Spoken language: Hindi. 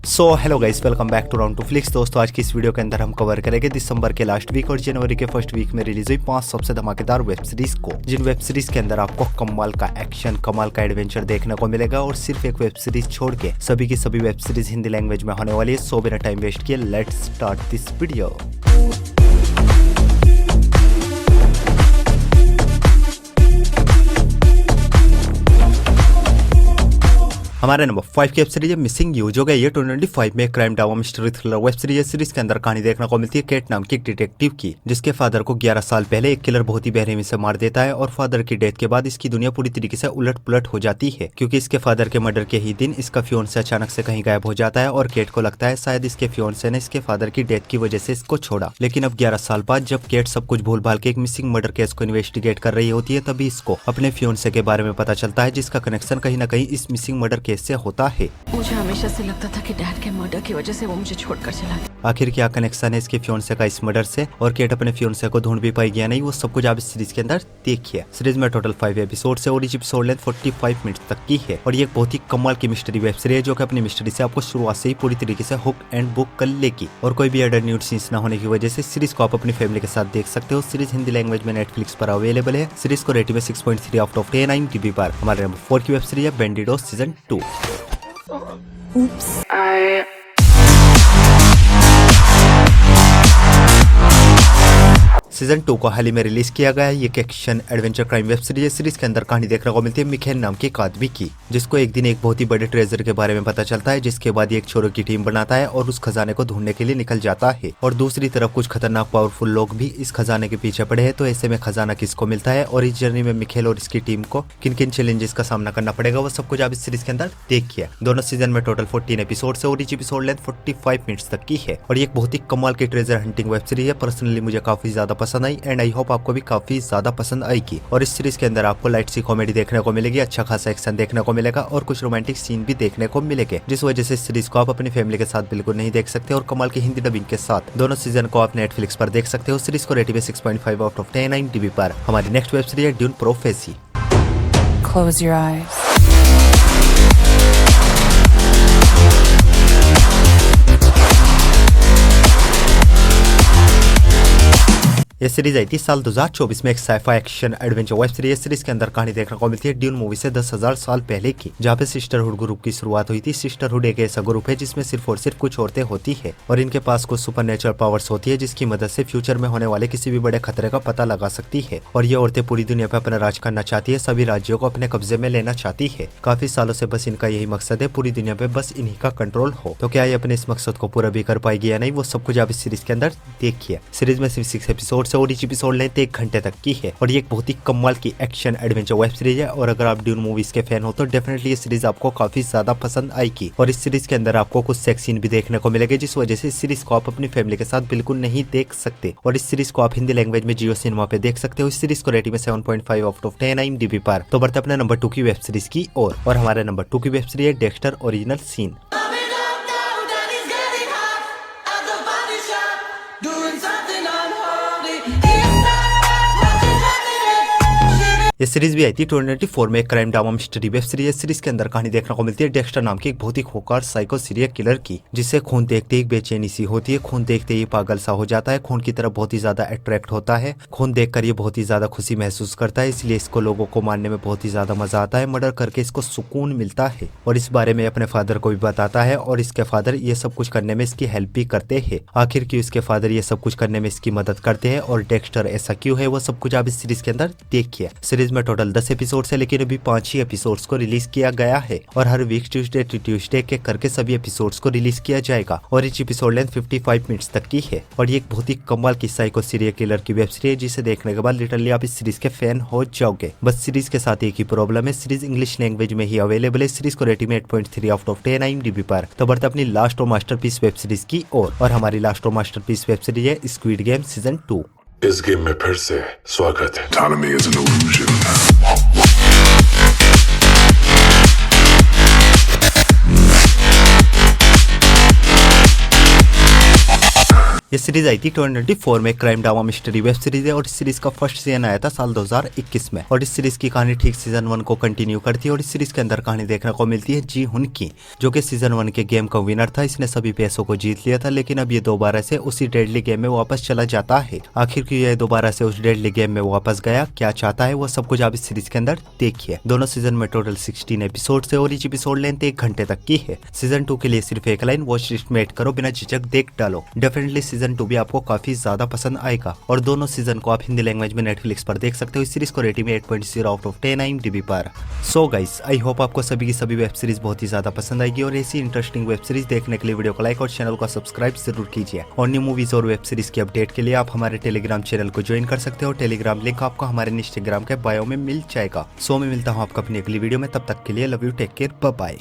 So hello guys, welcome back to round two flicks. दोस्तों, आज की इस वीडियो के अंदर हम कवर करेंगे दिसंबर के लास्ट वीक और जनवरी के फर्स्ट वीक में रिलीज हुई 5 सबसे धमाकेदार वेब सीरीज को, जिन वेब सीरीज के अंदर आपको कमाल का एक्शन, कमाल का एडवेंचर देखने को मिलेगा और सिर्फ एक वेब सीरीज छोड़ के सभी की सभी वेब सीरीज हिंदी लैंग्वेज में होने वाली है। सो बिना टाइम वेस्ट किए लेट्स स्टार्ट दिस वीडियो। हमारे नंबर 5 की वेब सीरीज है मिसिंग यू, जो कि ये 2025 में crime drama mystery thriller web series है। सीरीज के अंदर कहानी देखने को मिलती है केट नाम की एक डिटेक्टिव की, जिसके फादर को 11 साल पहले एक किलर बहुत ही बेरहमी से मार देता है और फादर की डेथ के बाद इसकी दुनिया पूरी तरीके से उलट पुलट हो जाती है, क्योंकि इसके फादर के मर्डर के ही दिन इसका फियोन्से अचानक से कहीं गायब हो जाता है और केट को लगता है शायद इसके फियोन्से ने इसके फादर की डेथ की वजह से इसको छोड़ा। लेकिन अब 11 साल बाद जब केट सब कुछ भूल भाल के एक मिसिंग मर्डर केस को इन्वेस्टिगेट कर रही होती है, तभी इसको अपने फियोन्से के बारे में पता चलता है, जिसका कनेक्शन कहीं न कहीं इस मिसिंग मर्डर केस से होता है। मुझे हमेशा से लगता था कि डैड के मर्डर की वजह से वो मुझे छोड़कर चला गया। आखिर क्या कनेक्शन है इसके फियोन्से का इस मर्डर से और केट अपने फियोन्से को ढूंढ भी पाएगी या नहीं, वो सब कुछ आप इस सीरीज के अंदर देखिए। सीरीज में टोटल 5 एपिसोड है और इस एपिसोड लेंथ 45 मिनट तक की है और ये एक बहुत ही कमाल की मिस्ट्री वेब सीरीज है, जो कि अपनी मिस्ट्री से आपको शुरुआत से ही पूरी तरीके से हुक एंड बुक कर लेगी और कोई भी एडर न्यूड सीन्स न होने की वजह से सीरीज को आप अपनी फैमिली के साथ देख सकते हो। सीरीज हिंदी लैंग्वेज में नेटफ्लिक्स पर अवेलेबल है। सीरीज को रेटिंग में 6.3 आउट ऑफ 10 IMDb पर। हमारे नंबर 4 की वेब सीरीज है बैंडिडो सीजन 2। Oops. सीजन 2 को हाल ही में रिलीज किया गया है। ये एक action adventure crime web series है। सीरीज के अंदर कहानी देखने को मिलती है मिखेल नाम के एक आदमी की, जिसको एक दिन एक बहुत ही बड़े ट्रेजर के बारे में पता चलता है, जिसके बाद ये एक छोरों की टीम बनाता है और उस खजाने को ढूंढने के लिए निकल जाता है। और दूसरी तरफ कुछ खतरनाक पावरफुल लोग भी इस खजाने के पीछे पड़े हैं। तो ऐसे में खजाना किसको मिलता है और इस जर्नी में मिखेल और इसकी टीम को किन किन चैलेंजेस का सामना करना पड़ेगा, वो सब कुछ आप इस सीरीज के अंदर देखिए। दोनों सीजन में टोटल 14 एपिसोड है और इच एपिसोड लेंथ 45 मिनट्स तक की है और ये एक बहुत ही कमाल की ट्रेजर हंटिंग वेब सीरीज है। पर्सनली मुझे काफी ज्यादा पसंद आई एंड आई होप आपको भी काफी ज्यादा पसंद आएगी। और इस सीरीज के अंदर आपको लाइट सी कॉमेडी देखने को मिलेगी, अच्छा खासा एक्शन देखने को मिलेगा और कुछ रोमांटिक सीन भी देखने को मिलेंगे, जिस वजह से इस सीरीज को आप अपनी फैमिली के साथ बिल्कुल नहीं देख सकते और कमाल की हिंदी डबिंग के साथ दोनों सीजन को आप नेटफ्लिक्स पर देख सकते हो। सीरीज को रेटिंग में 6.5 आउट ऑफ 10 IMDb पर। हमारी नेक्स्ट वेब सीरीज है Dune Prophecy. Close your eyes. ये सीरीज आई थी साल 2024 में। एक scifi action adventure web series. Series के अंदर कहानी देखने को मिलती है ड्यून मूवी से 10,000 साल पहले की, जहाँ पे सिस्टरहुड ग्रुप की शुरुआत हुई थी। सिस्टरहुड एक ऐसा ग्रुप है जिसमें सिर्फ और सिर्फ कुछ औरतें होती है और इनके पास कुछ सुपरनेचुरल पावर्स होती है, जिसकी मदद से फ्यूचर में होने वाले किसी भी बड़े खतरे का पता लगा सकती है। और ये औरतें पूरी दुनिया पे अपना राज करना चाहती है, सभी राज्यों को अपने कब्जे में लेना चाहती है। काफी सालों से बस इनका यही मकसद है, पूरी दुनिया पे बस इन्हीं का कंट्रोल हो। तो क्या ये अपने इस मकसद को पूरा भी कर पाएगी या नहीं, वो सब कुछ आप इस सीरीज के अंदर देखिए। सीरीज में सिर्फ 6 एपिसोड है और इच एपिसोड 1 घंटे तक की है और ये एक बहुत ही कमाल की एक्शन एडवेंचर वेब सीरीज है। और अगर आप ड्यून मूवीज के फैन हो तो डेफिनेटली ये सीरीज आपको काफी ज्यादा पसंद आएगी। और इस सीरीज के अंदर आपको कुछ सेक्स सीन भी देखने को मिलेंगे, जिस वजह से इस सीरीज को आप अपनी फैमिली के साथ बिल्कुल नहीं देख सकते। और इस सीरीज को आप हिंदी लैंग्वेज में जियो सिनेमा पे देख सकते हो। इस सीरीज को रेटिंग में 7.5 आउट ऑफ 10 IMDb पर। तो बढ़ते अपने नंबर 2 की वेब सीरीज की और हमारे नंबर 2 की वेब सीरीज है डेक्स्टर ओरिजिनल सीन। ये सीरीज भी आई थी 2024 में। एक crime drama mystery web series है। सीरीज के अंदर कहानी देखने को मिलती है डेक्स्टर नाम की एक बहुत ही खूंखार साइको सीरियल किलर की, जिसे खून देखते ही बेचैनी सी होती है। खून देखते ही पागल सा हो जाता है, खून की तरफ बहुत ही ज्यादा अट्रैक्ट होता है। खून देखकर ये बहुत ही ज्यादा खुशी महसूस करता है, इसलिए इसको लोगों को मारने में बहुत ही ज्यादा मजा आता है। मर्डर करके इसको सुकून मिलता है और इस बारे में अपने फादर को भी बताता है और इसके फादर ये सब कुछ करने में इसकी हेल्प भी करते हैं। आखिर क्यों इसके फादर ये सब कुछ करने में इसकी मदद करते हैं और डेक्स्टर ऐसा क्यों है, वो सब कुछ आप इस सीरीज के अंदर देखिए। सीरीज में टोटल 10 एपिसोड है, लेकिन अभी 5 ही एपिसोड्स को रिलीज किया गया है और हर वीक ट्यूसडे टू ट्यूसडे के करके सभी एपिसोड्स को रिलीज किया जाएगा। और इस एपिसोड लेंथ 55 मिनट्स तक की है और ये एक बहुत ही कमाल की साइको सीरियल किलर की वेब सीरीज है, जिसे देखने के बाद लिटरली आप इस सीरीज के फैन हो जाओगे। बस सीरीज के साथ एक ही प्रॉब्लम है, सीरीज इंग्लिश लैंग्वेज में ही अवेलेबल है। सीरीज को रेटिंग में 8.3 आउट ऑफ 10 IMDb पर। तो बढ़ते अपनी लास्ट और मास्टरपीस वेब सीरीज की और हमारी लास्ट और मास्टरपीस वेब सीरीज है स्क्विड गेम सीजन 2। इस गेम में फिर से स्वागत है। Autonomy is an illusion. ये सीरीज आई थी 2024 में। Crime drama mystery web series है और इस सीरीज का फर्स्ट सीजन आया था साल 2021 में और इस सीरीज की कहानी ठीक सीजन 1 को कंटिन्यू करती है और इस सीरीज के अंदर कहानी देखने को मिलती है जी हुन की, जो कि सीजन 1 के गेम का विनर था। इसने सभी पैसों को जीत लिया था, लेकिन अब ये दोबारा से उसी डेडली गेम में वापस चला जाता है। आखिर क्यों ये दोबारा से उस डेडली गेम में वापस गया, क्या चाहता है, वो सब कुछ आप इस सीरीज के अंदर देखिए। दोनों सीजन में टोटल 16 एपिसोड है और इस एपिसोड लेंथ 1 घंटे तक की है। सीजन 2 के लिए सिर्फ एक लाइन वॉच लिस्ट में ऐड करो, बिना झिझक देख डालो। डेफिनेटली सीजन 2 भी आपको काफी ज्यादा पसंद आएगा और दोनों सीजन को आप हिंदी लैंग्वेज में नेटफ्लिक्स पर देख सकते हो। इस सीरीज को रेटिंग में 8.0 आउट ऑफ 10 IMDb पर। सो गाइस, आई होप आपको सभी की सभी वेब सीरीज बहुत ही ज्यादा पसंद आएगी और ऐसी इंटरेस्टिंग वेब सीरीज देखने के लिए वीडियो को लाइक और चैनल को सब्सक्राइब जरूर कीजिए। और न्यू मूवीज और वेब सीरीज की अपडेट के लिए आप हमारे टेलीग्राम चैनल को ज्वाइन कर सकते हो। टेलीग्राम लिंक आपको हमारे इंस्टाग्राम के बायो में मिल जाएगा। सो मैं मिलता हूँ आपको अपनी अगली वीडियो में, तब तक के लिए love you, take care, bye bye.